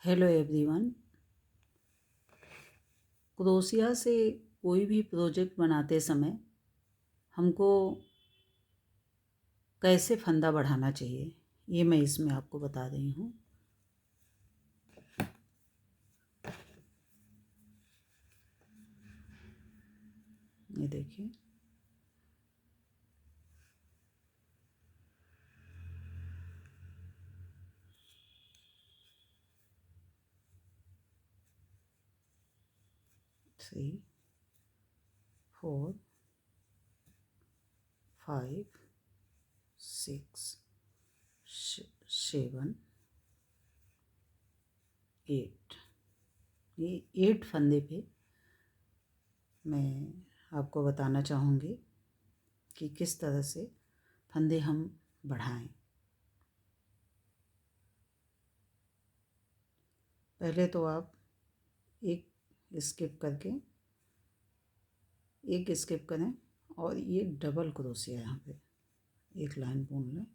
Hello everyone. Crochet से कोई भी प्रोजेक्ट बनाते समय हमको कैसे फंदा बढ़ाना चाहिए ये मैं इसमें आपको बता रही हूँ। ये देखिए, three, four, five, six, seven, eight. ये 8 फंदे पे मैं आपको बताना चाहूँगी कि किस तरह से फंदे हम बढ़ाएं। पहले तो आप एक स्किप करें और ये डबल क्रोशिया यहाँ पे एक लाइन बुन लें।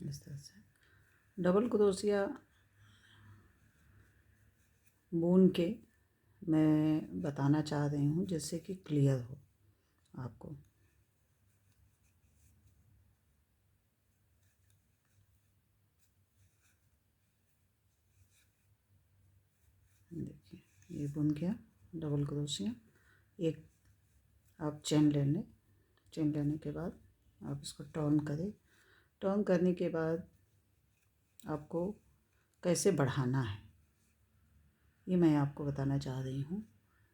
इस तरह से डबल क्रोशिया बुन के मैं बताना चाह रही हूँ जिससे कि क्लियर हो आपको। देखिए, ये बुन गया डबल क्रोशिया। एक आप चेन ले लें। चेन लेने के बाद आप इसको टर्न करें। टर्न करने के बाद आपको कैसे बढ़ाना है ये मैं आपको बताना चाह रही हूँ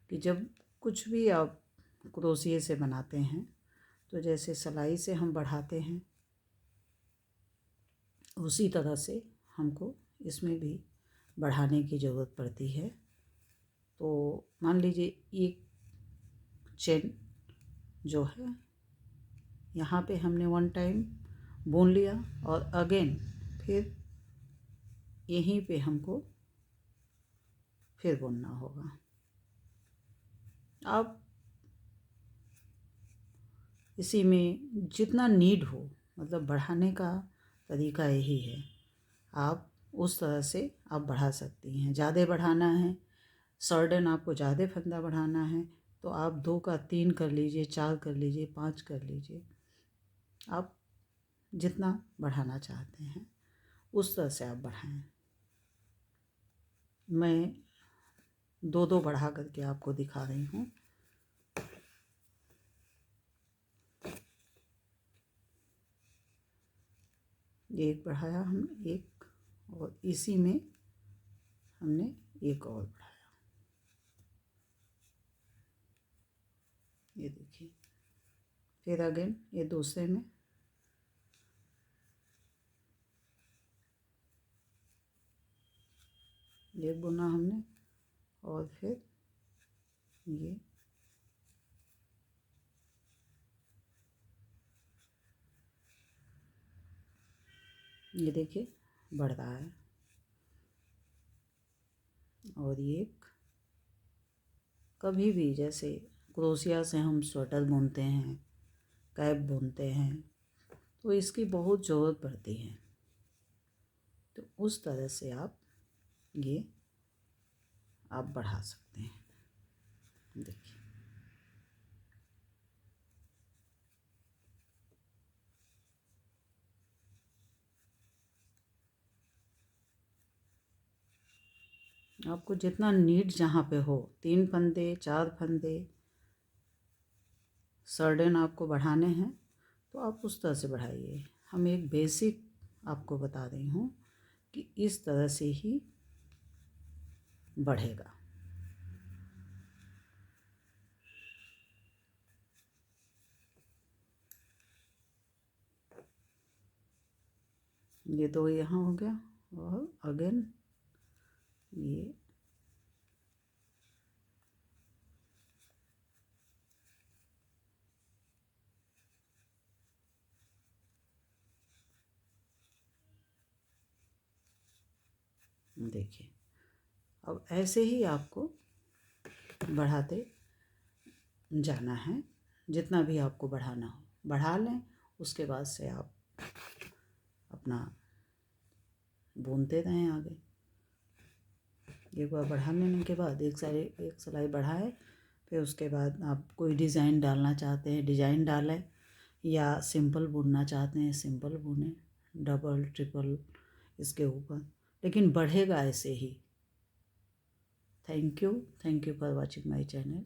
कि जब कुछ भी आप क्रोशिया से बनाते हैं तो जैसे सिलाई से हम बढ़ाते हैं उसी तरह से हमको इसमें भी बढ़ाने की ज़रूरत पड़ती है। तो मान लीजिए एक चेन जो है यहाँ पे हमने 1 टाइम बुन लिया और अगेन फिर यहीं पे हमको फिर बुनना होगा। आप इसी में जितना नीड हो, मतलब बढ़ाने का तरीका यही है। आप उस तरह से आप बढ़ा सकती हैं। ज़्यादा बढ़ाना है, सर्डेन आपको ज़्यादा फंदा बढ़ाना है तो आप 2 का 3 कर लीजिए, 4 कर लीजिए, 5 कर लीजिए। आप जितना बढ़ाना चाहते हैं उस तरह से आप बढ़ाएं। मैं 2-2 बढ़ा करके आपको दिखा रही हूँ। ये एक बढ़ाया हमने, एक और इसी में हमने एक और बढ़ाया। ये देखिए, फिर अगेन ये दूसरे में एक बुना हमने और फिर ये देखिए बढ़ रहा है। और ये कभी भी जैसे क्रोशिया से हम स्वेटर बुनते हैं, कैप बुनते हैं तो इसकी बहुत ज़रूरत पड़ती है। तो उस तरह से ये आप बढ़ा सकते हैं। देखिए, आपको जितना नीड जहाँ पे हो, 3 फंदे, 4 फंदे सर्डेन आपको बढ़ाने हैं तो आप उस तरह से बढ़ाइए। हम एक बेसिक आपको बता रही हूँ कि इस तरह से ही बढ़ेगा। ये 2 यहाँ हो गया और अगेन ये देखिए अब ऐसे ही आपको बढ़ाते जाना है, जितना भी आपको बढ़ाना हो बढ़ा लें। उसके बाद से आप अपना बुनते रहें आगे। एक बार बढ़ा लेने के बाद एक सिलाई बढ़ाए, फिर उसके बाद आप कोई डिज़ाइन डालना चाहते हैं डिज़ाइन डालें, या सिंपल बुनना चाहते हैं सिंपल बुनें, डबल ट्रिपल इसके ऊपर, लेकिन बढ़ेगा ऐसे ही। Thank you for watching my channel.